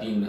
3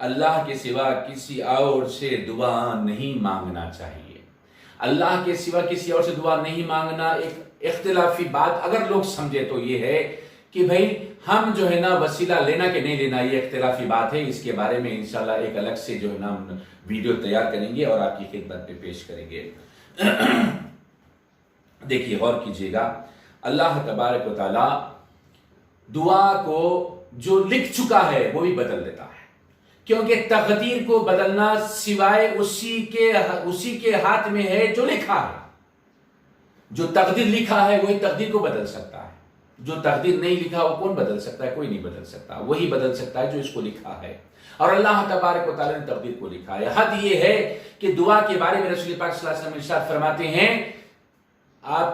اللہ کے سوا کسی اور سے دعا نہیں مانگنا چاہیے۔ اللہ کے سوا کسی اور سے دعا نہیں مانگنا ایک اختلافی بات اگر لوگ سمجھے تو یہ ہے کہ بھائی ہم جو ہے نا وسیلہ لینا کہ نہیں لینا، یہ اختلافی بات ہے۔ اس کے بارے میں انشاءاللہ ایک الگ سے جو ہے نا ہم ویڈیو تیار کریں گے اور آپ کی خدمت میں پیش کریں گے۔ دیکھیے غور کیجئے گا، اللہ تبارک و تعالی دعا کو جو لکھ چکا ہے وہ بھی بدل دیتا ہے، کیونکہ تقدیر کو بدلنا سوائے اسی کے ہاتھ میں ہے جو لکھا ہے۔ جو تقدیر لکھا ہے وہی تقدیر کو بدل سکتا ہے، جو تقدیر نہیں لکھا وہ کون بدل سکتا ہے؟ کوئی نہیں بدل سکتا، وہی بدل سکتا ہے جو اس کو لکھا ہے۔ اور اللہ تبارک و تعالی نے تقدیر کو لکھا ہے۔ حد یہ ہے کہ دعا کے بارے میں رسول پاک صلی اللہ علیہ وسلم ارشاد فرماتے ہیں، آپ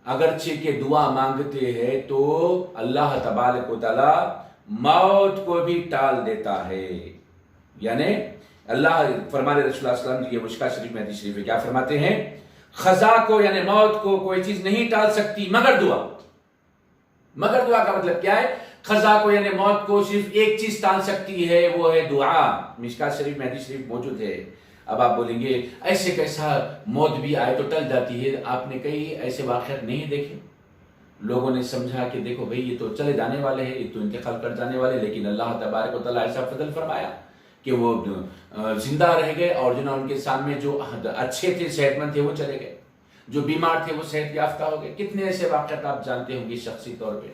اگرچہ کہ دعا مانگتے ہیں تو اللہ تبارک و تعالی موت کو بھی ٹال دیتا ہے۔ یعنی اللہ فرمانے رسول اللہ صلی اللہ علیہ وسلم یہ مشکاۃ شریف میں حدیث شریف ہے، کیا فرماتے ہیں؟ خزا کو یعنی موت کو کوئی چیز نہیں ٹال سکتی مگر دعا۔ مگر دعا کا مطلب کیا ہے؟ خزا کو یعنی موت کو صرف ایک چیز ٹال سکتی ہے، وہ ہے دعا۔ مشکاۃ شریف میں حدیث شریف موجود ہے۔ اب آپ بولیں گے ایسے کیسا موت بھی آئے تو ٹل جاتی ہے؟ آپ نے کئی ایسے واقعات نہیں دیکھے؟ لوگوں نے سمجھا کہ دیکھو بھئی یہ تو چلے جانے والے ہیں، یہ تو انتقال کر جانے والے، لیکن اللہ تبارک و تعالیٰ ایسا فضل فرمایا کہ وہ زندہ رہ گئے، اور جنہوں ان کے سامنے جو اچھے تھے، صحت مند تھے، وہ چلے گئے، جو بیمار تھے وہ صحت یافتہ ہو گئے۔ کتنے ایسے واقعات آپ جانتے ہوں گے شخصی طور پہ۔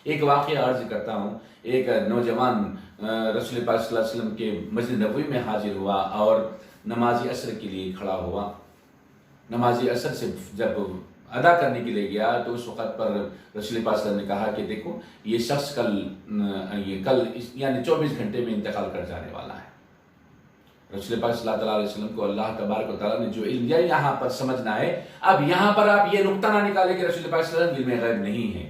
ایک واقعہ عرض کرتا ہوں، ایک نوجوان رسول پاک صلی اللہ علیہ وسلم کے مسجد نبوی میں حاضر ہوا اور نماز عصر کے لیے کھڑا ہوا۔ نماز عصر سے جب ادا کرنے کے لیے گیا تو اس وقت پر رسول پاک صلی اللہ علیہ وسلم نے کہا کہ دیکھو یہ شخص کل یعنی 24 گھنٹے میں انتقال کر جانے والا ہے۔ رسول پاک صلی اللہ علیہ وسلم کو اللہ تبارک و تعالیٰ نے جو علم دیا یہاں پر سمجھنا ہے۔ اب یہاں پر آپ یہ نقطہ نہ نکالیں کہ رسول پاک صلی اللہ علیہ وسلم علم غیب نہیں ہے۔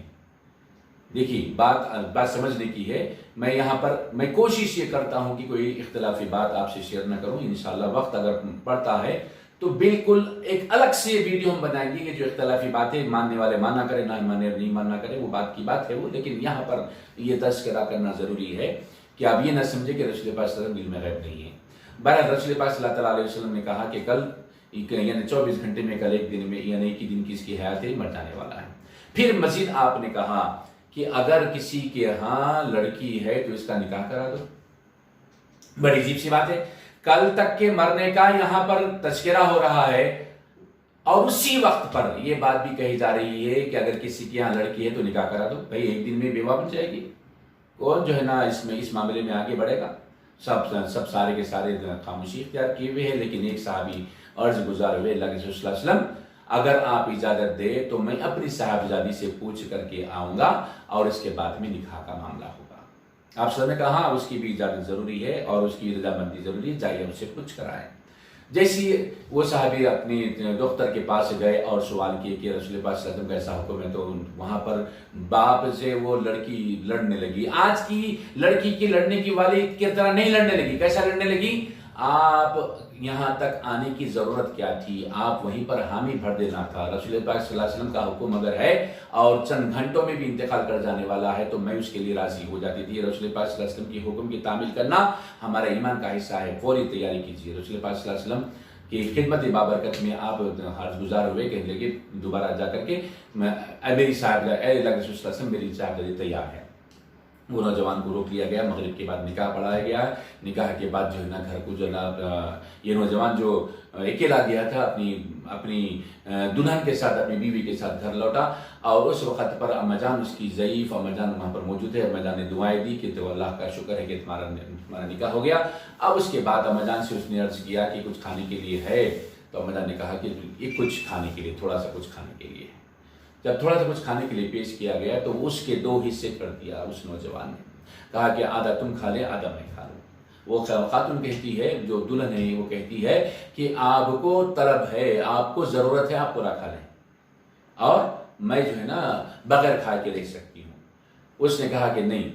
دیکھیے بات سمجھنے کی ہے۔ میں یہاں پر کوشش یہ کرتا ہوں کہ کوئی اختلافی بات آپ سے شیئر نہ کروں۔ انشاءاللہ وقت اگر پڑتا ہے تو بالکل ایک الگ سے ویڈیو ہم بنائیں گے کہ جو اختلافی باتیں ماننے والے مانا کرے، نہ نہیں ماننا کرے، وہ بات کی بات ہے وہ، لیکن یہاں پر یہ تذکرہ کرنا ضروری ہے کہ آپ یہ نہ سمجھے کہ رسول پاک صلی اللہ علیہ وسلم علم غیب نہیں ہے۔ بہرحال رسول پاک صلی اللہ علیہ وسلم نے کہا کہ کل یعنی 24 گھنٹے میں، کل ایک دن میں، یعنی ایک ہی دن کی اس کی حیات ہے، مر جانے والا ہے۔ پھر مزید آپ نے کہا کہ اگر کسی کے ہاں لڑکی ہے تو اس کا نکاح کرا دو۔ بڑی عجیب سی بات ہے، کل تک کے مرنے کا یہاں پر تذکرہ ہو رہا ہے، اور اسی وقت پر یہ بات بھی کہی جا رہی ہے کہ اگر کسی کے ہاں لڑکی ہے تو نکاح کرا دو۔ بھائی ایک دن میں بیوہ بن جائے گی، کون جو ہے نا اس معاملے میں آگے بڑھے گا؟ سب سارے کے سارے خاموشی اختیار کیے ہوئے ہیں، لیکن ایک صحابی عرض گزار ہوئے، اللہ کے رسول صلی اللہ علیہ وسلم اگر آپ اجازت دے تو میں اپنی صاحبزادی سے پوچھ کر کے آؤں گا اور اس کے بعد میں نکاح کا معاملہ ہوگا۔ آپ سب نے کہا ہاں اس کی بھی اجازت ضروری ہے اور اس کی رضامندی ضروری ہے، جائیے ان سے پوچھ کر آئے۔ جیسی وہ صحابی اپنی دختر کے پاس گئے اور سوال کیے کہ رسول پاک صلی اللہ علیہ وسلم کا ایسا حکم ہے، تو وہاں پر باپ سے وہ لڑکی لڑنے لگی۔ آج کی لڑکی کی لڑنے کی والی کی طرح نہیں لڑنے لگی۔ کیسا لڑنے لگی؟ آپ یہاں تک آنے کی ضرورت کیا تھی؟ آپ وہیں پر حامی بھر دینا تھا۔ رسول پاک صلی اللہ علیہ وسلم کا حکم اگر ہے اور چند گھنٹوں میں بھی انتقال کر جانے والا ہے تو میں اس کے لیے راضی ہو جاتی تھی۔ رسول پاک صلی اللہ علیہ وسلم کی حکم کی تعمیل کرنا ہمارے ایمان کا حصہ ہے، فوری تیاری کیجیے۔ رسول پاک صلی اللہ علیہ وسلم کی خدمت بابرکت میں آپ حرج گزار ہوئے کہ لگے دوبارہ جا کر کے میری صاحبزادی، اے اللہ کے رسول صلی اللہ علیہ وسلم میری صاحبزادی تیار ہے۔ وہ نوجوان کو روک لیا گیا، مغرب کے بعد نکاح پڑھایا گیا۔ نکاح کے بعد جو ہے نا گھر کو جو ہے نا یہ نوجوان جو اکیلا گیا تھا اپنی دلہن کے ساتھ، اپنی بیوی کے ساتھ گھر لوٹا، اور اس وقت پر اما جان اس کی ضعیف اما جان وہاں پر موجود ہے۔ اما جان نے دعائیں دی کہ تو اللہ کا شکر ہے کہ تمہارا نکاح ہو گیا۔ اب اس کے بعد اما جان سے اس نے عرض کیا کہ کچھ کھانے کے لیے ہے، تو اما جان نے کہا کہ یہ کچھ کھانے کے لیے، تھوڑا سا کچھ کھانے کے لیے۔ جب تھوڑا سا کچھ کھانے کے لیے پیش کیا گیا تو اس کے 2 حصے کر دیا اس نوجوان نے، کہا کہ آدھا تم کھا لے، آدھا میں کھا لوں۔ وہ خاتون کہتی ہے، جو دلہن ہے وہ کہتی ہے کہ آپ کو طلب ہے، آپ کو ضرورت ہے، آپ پورا کھا لیں، اور میں جو ہے نا بغیر کھائے کے رہ سکتی ہوں۔ اس نے کہا کہ نہیں،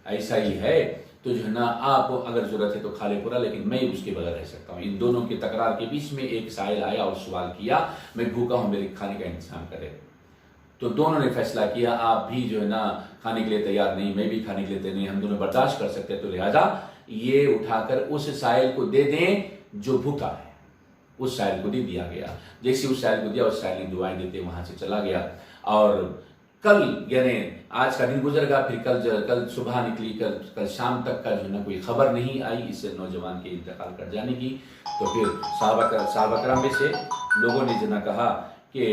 ایسا ہی ہے تو جو ہے نا آپ اگر ضرورت ہے تو کھا لے پورا، لیکن میں اس کے بغیر رہ سکتا ہوں۔ ان دونوں کی تکرار کے بیچ میں ایک سائل آیا اور سوال کیا، میں بھوکا ہوں، میرے کھانے کا انتظام کرے۔ تو دونوں نے فیصلہ کیا آپ بھی جو ہے نا کھانے کے لیے تیار نہیں، میں بھی کھانے کے لیے تیار نہیں، ہم دونوں برداشت کر سکتے، تو لہٰذا یہ اٹھا کر اس سائل کو دے دیں جو بھوکا ہے۔ اس سائل کو دے دیا گیا، جیسے اس سائل کو دیا اس سائل نے دعائیں دیتے وہاں سے چلا گیا۔ اور کل یعنی آج کا دن گزر گیا، پھر کل صبح نکلی، کل شام تک کا جو ہے نا کوئی خبر نہیں آئی اس نوجوان کے انتقال کر جانے کی۔ تو پھر صحابہ کرام میں سے لوگوں نے جنا کہا کہ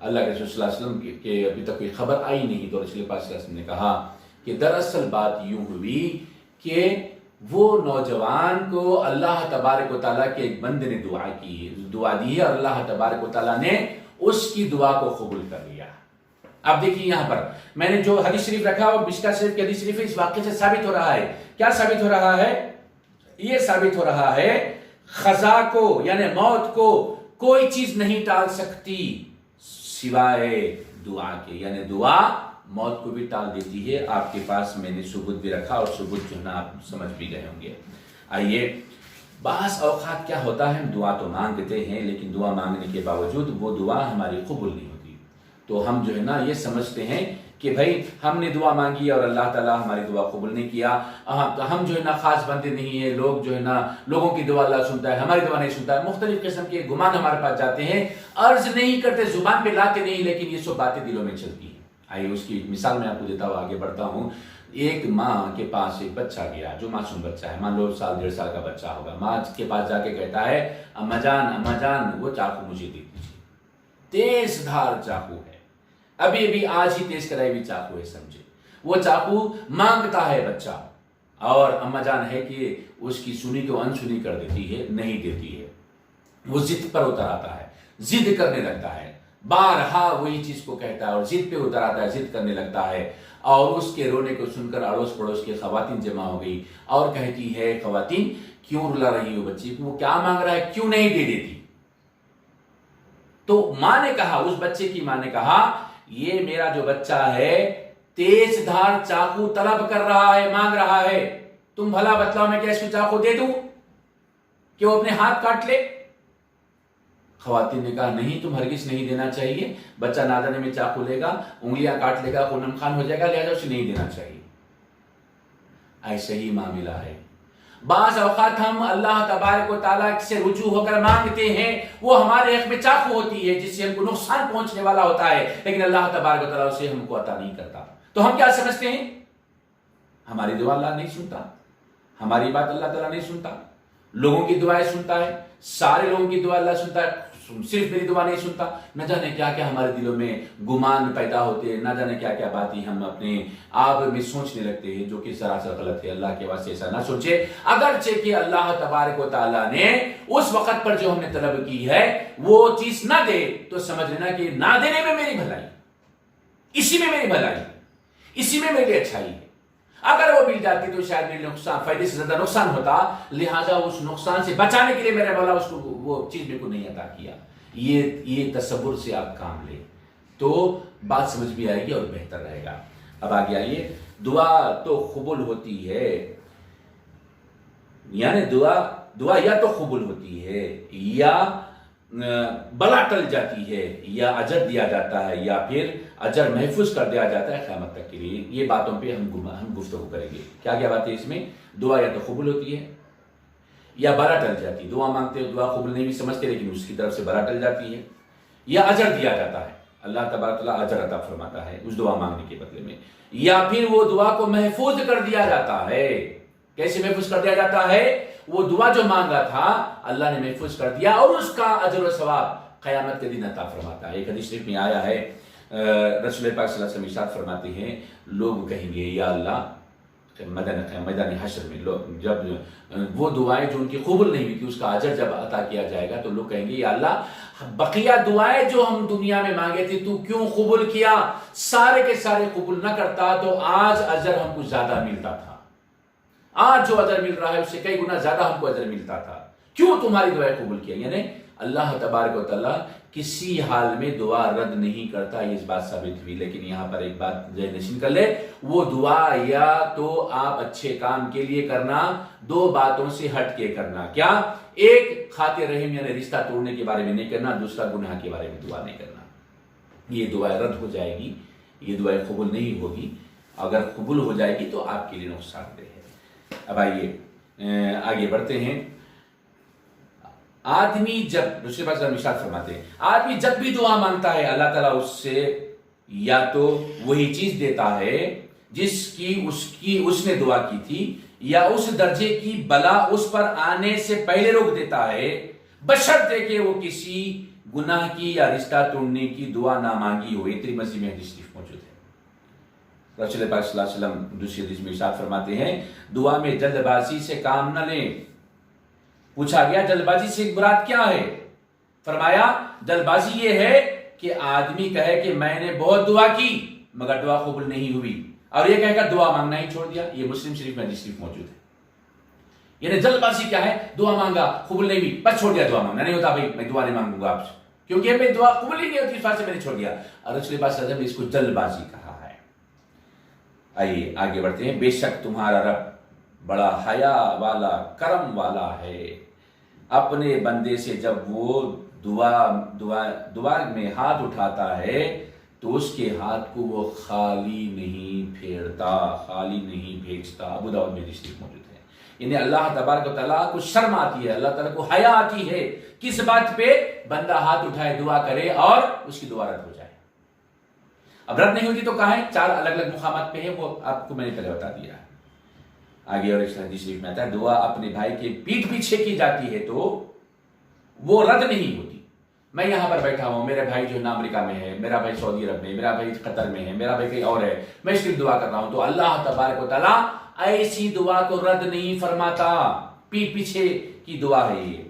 اللہ کے رسول صلی اللہ علیہ وسلم کے ابھی تک کوئی خبر آئی نہیں، تو رسول پاک صلی اللہ علیہ وسلم نے کہا کہ دراصل بات یوں ہوئی کہ وہ نوجوان کو اللہ تبارک و تعالیٰ کے ایک بندے نے دعا دی ہے، اور اللہ تبارک و تعالیٰ نے اس کی دعا کو قبول کر لیا۔ اب دیکھیے یہاں پر میں نے جو حدیث شریف رکھا وہ مشکوہ شریف کی حدیث شریف ہے، اس واقعے سے ثابت ہو رہا ہے۔ کیا ثابت ہو رہا ہے؟ یہ ثابت ہو رہا ہے قضا کو یعنی موت کو کوئی چیز نہیں ٹال سکتی سوائے دعا کے، یعنی دعا موت کو بھی ٹال دیتی ہے۔ آپ کے پاس میں نے ثبوت بھی رکھا، اور ثبوت جو ہے نا آپ سمجھ بھی گئے ہوں گے۔ آئیے، بعض اوقات کیا ہوتا ہے، ہم دعا تو مانگتے ہیں لیکن دعا مانگنے کے باوجود وہ دعا ہماری قبول نہیں ہوتی، تو ہم جو ہے نا یہ سمجھتے ہیں کہ بھائی ہم نے دعا مانگی اور اللہ تعالیٰ ہماری دعا قبول نہیں کیا، ہم جو ہے نا خاص بندے نہیں ہیں، لوگ جو ہے نا لوگوں کی دعا اللہ سنتا ہے، ہماری دعا نہیں سنتا ہے۔ مختلف قسم کے گمان ہمارے پاس جاتے ہیں، عرض نہیں کرتے، زبان پہ لاتے نہیں، لیکن یہ سب باتیں دلوں میں چلتی ہیں۔ آئیے اس کی مثال میں آپ کو دیتا ہوں، آگے بڑھتا ہوں۔ ایک ماں کے پاس ایک بچہ گیا جو معصوم بچہ ہے، مان لو 1.5 سال کا بچہ ہوگا۔ ماں کے پاس جا کے کہتا ہے اما جان وہ چاقو مجھے دے دیجیے، تیز دھار چاقو ہے، ابھی آج ہی تیز کرائی ہوئی چاقو ہے، سمجھے۔ وہ چاقو مانگتا ہے بچہ، اور اما جان ہے کہ اس کی سنی کو انسنی کر دیتی ہے، نہیں دیتی ہے۔ وہ ضد پر اتر آتا ہے، ضد کرنے لگتا ہے، بارہا وہی چیز کو کہتا ہے اور ضد پہ اتر آتا ہے، ضد کرنے لگتا ہے۔ اور اس کے رونے کو سن کر اڑوس پڑوس کے خواتین جمع ہو گئی اور کہتی ہے خواتین کیوں رلا رہی ہو بچی کو، وہ کیا مانگ رہا ہے، کیوں نہیں دے دیتی؟ تو ماں نے کہا، اس بچے کی ماں نے کہا یہ میرا جو بچہ ہے تیز دھار چاقو طلب کر رہا ہے، مانگ رہا ہے، تم بھلا بتلاؤ میں کیا اس کو چاقو دے دوں کہ وہ اپنے ہاتھ کاٹ لے؟ خواتین نے کہا نہیں، تم ہرگز نہیں دینا چاہیے، بچہ نادانے میں چاقو لے گا، انگلیاں کاٹ لے گا، خون خان ہو جائے گا، لہذا اسے نہیں دینا چاہیے۔ ایسے ہی معاملہ ہے، بعض اوقات ہم اللہ تبارک و تعالیٰ سے رجوع ہو کر مانگتے ہیں، وہ ہمارے حق میں چاقو ہوتی ہے جس سے ہم کو نقصان پہنچنے والا ہوتا ہے، لیکن اللہ تبارک و تعالیٰ اسے ہم کو عطا نہیں کرتا۔ تو ہم کیا سمجھتے ہیں؟ ہماری دعا اللہ نہیں سنتا، ہماری بات اللہ تعالیٰ نہیں سنتا، لوگوں کی دعائیں سنتا ہے، سارے لوگوں کی دعا اللہ سنتا ہے، صرف میری دعا نہیں سنتا۔ نہ جانے کیا کیا ہمارے دلوں میں گمان پیدا ہوتے ہیں، نہ جانے کیا کیا باتیں ہم اپنے آپ میں سوچنے لگتے ہیں جو کہ سراسر غلط ہے۔ اللہ کے واسطے ایسا نہ سوچے، اگرچہ کہ اللہ تبارک و تعالیٰ نے اس وقت پر جو ہم نے طلب کی ہے وہ چیز نہ دے تو سمجھ لینا کہ نہ دینے میں میری بھلائی، اسی میں میری بھلائی، اسی میں میری اچھائی ہے۔ اگر وہ مل جاتی تو شاید میرے نقصان فائدے سے زیادہ نقصان ہوتا، لہٰذا اس نقصان سے بچانے کے لیے میرے مولا اس کو وہ چیز میرے کو نہیں عطا کیا۔ یہ تصور سے آپ کام لیں تو بات سمجھ بھی آئے گی اور بہتر رہے گا۔ اب آگے آئیے، دعا تو قبول ہوتی ہے، یعنی دعا یا تو قبول ہوتی ہے یا بلا ٹل جاتی ہے، یا اجر دیا جاتا ہے، یا پھر اجر محفوظ کر دیا جاتا ہے قیامت تک کے لیے۔ یہ باتوں پہ ہم گفتگو کریں گے۔ کیا کیا بات ہے اس میں؟ دعا یا تو قبول ہوتی ہے یا بلا ٹل جاتی ہے، دعا مانگتے ہو دعا قبول نہیں بھی سمجھتے لیکن اس کی طرف سے بلا ٹل جاتی ہے، یا اجر دیا جاتا ہے، اللہ تبارک تعالیٰ اجر عطا فرماتا ہے اس دعا مانگنے کے بدلے میں، یا پھر وہ دعا کو محفوظ کر دیا جاتا ہے۔ کیسے محفوظ کر دیا جاتا ہے؟ وہ دعا جو مانگا تھا اللہ نے محفوظ کر دیا اور اس کا اجر و ثواب قیامت کے دن عطا فرماتا ہے۔ ایک حدیث شریف میں آیا ہے، رسول پاک صلی اللہ علیہ وسلم ارشاد فرماتے ہیں، لوگ کہیں گے یا اللہ میدان حشر میں جب وہ دعائیں جو ان کی قبول نہیں ہوئی تھی اس کا اجر جب عطا کیا جائے گا تو لوگ کہیں گے یا اللہ بقیہ دعائیں جو ہم دنیا میں مانگے تھے تو کیوں قبول کیا؟ سارے کے سارے قبول نہ کرتا تو آج اجر ہم کو زیادہ ملتا تھا، آج جو اجر مل رہا ہے اس سے کئی گنا زیادہ ہم کو اجر ملتا تھا، کیوں تمہاری دعائیں قبول کیا؟ یعنی اللہ تبارک و تعالیٰ کسی حال میں دعا رد نہیں کرتا، یہ اس بات ثابت ہوئی۔ لیکن یہاں پر ایک بات ذہن نشین کر لے، وہ دعا یا تو آپ اچھے کام کے لیے کرنا، دو باتوں سے ہٹ کے کرنا۔ کیا؟ ایک خاطر رحم یعنی رشتہ توڑنے کے بارے میں نہیں کرنا، دوسرا گناہ کے بارے میں دعا نہیں کرنا، یہ دعائیں رد ہو جائے گی، یہ دعائیں قبول نہیں ہوگی۔ اگر قبول ہو جائے گی تو آپ کے لیے نقصان دہ ہے۔ اب آئیے، آگے بڑھتے ہیں. آدمی جب دوسرے بات ارشاد فرماتے ہیں آدمی جب بھی دعا مانگتا ہے اللہ تعالیٰ اس سے یا تو وہی چیز دیتا ہے جس کی اس نے دعا کی تھی, یا اس درجے کی بلا اس پر آنے سے پہلے روک دیتا ہے, بشرطے کہ وہ کسی گناہ کی یا رشتہ توڑنے کی دعا نہ مانگی ہو. ترمذی میں حدیث شریف موجود ہے. رسول پاک صلی اللہ علیہ وسلم دوسری حدیث میں ارشاد فرماتے ہیں دعا میں جلد بازی سے کام نہ لیں. پوچھا گیا جلد بازی سے مراد کیا ہے؟ فرمایا جلد بازی یہ ہے کہ آدمی کہے کہ میں نے بہت دعا کی مگر دعا قبول نہیں ہوئی, اور یہ کہے کہ دعا مانگنا ہی چھوڑ دیا. یہ مسلم شریف میں حدیث شریف موجود ہے. یعنی جلد بازی کیا ہے؟ دعا مانگا قبول نہیں ہوئی بس چھوڑ دیا, دعا مانگنا نہیں ہوتا بھائی میں دعا نہیں مانگوں گا آپ سے کیونکہ میں دعا قبول ہی نہیں ہوتی, اس بات سے میں نے چھوڑ دیا. اور رسول پاک صلی اللہ علیہ وسلم نے اس کو جلد بازی کہا ہے. آئیے آگے بڑھتے ہیں. بے شک تمہارا رب بڑا حیا والا کرم والا ہے. اپنے بندے سے جب وہ دعا میں ہاتھ اٹھاتا ہے تو اس کے ہاتھ کو وہ خالی نہیں پھیرتا, خالی نہیں بھیجتا. ابو داؤد میں حدیث موجود ہے. یعنی اللہ تبارک و تعالیٰ کو شرم آتی ہے, اللہ تعالیٰ کو حیا آتی ہے کس بات پہ؟ بندہ ہاتھ اٹھائے دعا کرے اور اس کی دعا رد ہو جائے. اب رد نہیں ہوتی تو کہاں ہے؟ 4 الگ الگ مقامات پہ ہے, وہ آپ کو میں نے پہلے بتا دیا ہے. آگے اور اس حدیث شریف میں آتا ہے دعا اپنے بھائی کے پیٹھ پیچھے کی جاتی ہے تو وہ رد نہیں ہوتی. میں یہاں پر بیٹھا ہوں, میرے بھائی جو ہے امریکہ میں ہے, میرا بھائی سعودی عرب میں, میرا بھائی قطر میں ہے, میرا بھائی کہیں اور ہے, میں اس کے لیے دعا کر رہا ہوں تو اللہ تبارک و تعالیٰ ایسی دعا کو رد نہیں فرماتا. پیٹھ پیچھے کی دعا ہے یہ,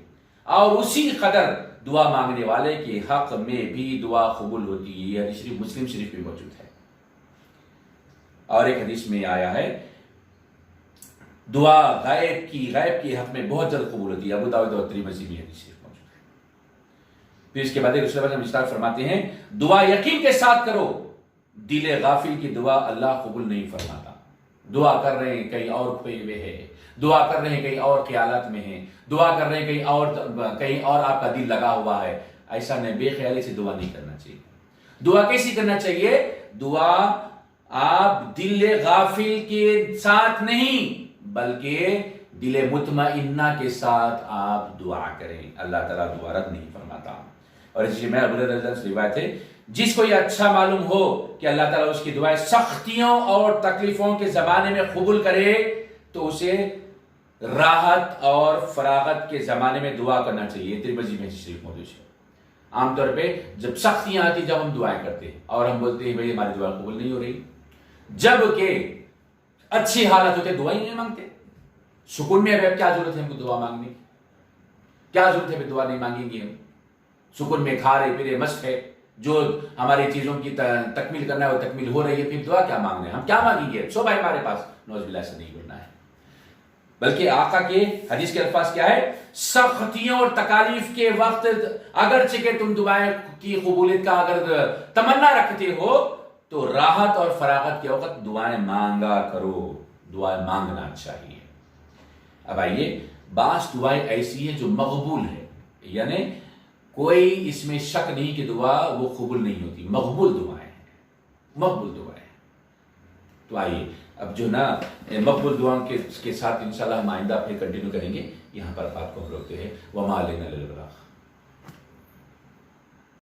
اور اسی قدر دعا مانگنے والے کے حق میں بھی دعا قبول ہوتی ہے. یہ حدیث شریف مسلم شریف میں موجود ہے. اور ایک حدیث میں آیا ہے دعا غیب کی حق میں بہت جلد قبول ہوتی ہے. ابو داؤد اور ترمذی میں حدیث شریف موجود ہے. پھر اس کے بعد رسول اللہ ارشاد فرماتے ہیں دعا یقین کے ساتھ کرو, دل غافل کی دعا اللہ قبول نہیں فرماتا. دعا کر رہے ہیں کہیں اور کھوئے ہوئے ہے, دعا کر رہے ہیں کہیں اور خیالات میں ہیں, دعا کر رہے ہیں کہیں اور آپ کا دل لگا ہوا ہے. ایسا نہیں, بے خیالی سے دعا نہیں کرنا چاہیے. دعا کیسی کرنا چاہیے؟ دعا آپ دل غافل کے ساتھ نہیں بلکہ دل مطمئنہ کے ساتھ آپ دعا کریں. اللہ تعالیٰ دعا رد نہیں فرماتا. اور اسی میں ابو ہریرہ سے روایت ہے جس کو یہ اچھا معلوم ہو کہ اللہ تعالیٰ اس کی دعائیں سختیوں اور تکلیفوں کے زمانے میں قبول کرے تو اسے راحت اور فراغت کے زمانے میں دعا کرنا چاہیے. ترمذی میں شریف موجود ہے. عام طور پہ جب سختیاں آتی جب ہم دعائیں کرتے ہیں اور ہم بولتے ہیں بھائی ہماری دعا قبول نہیں ہو رہی, جبکہ اچھی حالت ہوتے دعا ہی نہیں مانگتے. سکون میں اب کیا ضرورت ہے ہم کو دعا مانگنے کی؟ کیا ضرورت ہے دعا نہیں مانگیں گے؟ ہم سکون میں کھا رہے پھر مست ہے, جو ہماری چیزوں کی تکمیل کرنا ہے وہ تکمیل ہو رہی ہے, پھر دعا کیا مانگنا ہے؟ ہم کیا مانگیں گے؟ سو بھائی ہمارے پاس نوز باللہ سے نہیں کرنا ہے. بلکہ آقا کے حدیث کے الفاظ کیا ہے؟ سختیوں اور تکالیف کے وقت اگرچہ کہ تم دعائیں کی قبولیت کا اگر تمنا رکھتے ہو تو راحت اور فراغت کے وقت دعائیں مانگا کرو, دعائیں مانگنا چاہیے. اب آئیے, بعض دعائیں ایسی ہیں جو مقبول ہے, یعنی کوئی اس میں شک نہیں کہ دعا وہ قبول نہیں ہوتی, مقبول دعائیں ہیں, مقبول دعائیں. تو آئیے اب جو نا مقبول دعاؤں کے ساتھ انشاءاللہ ہم آئندہ پھر کنٹینیو کریں گے. یہاں پر بات کو ہم روکتے ہیں. وما علینا الا البلاغ.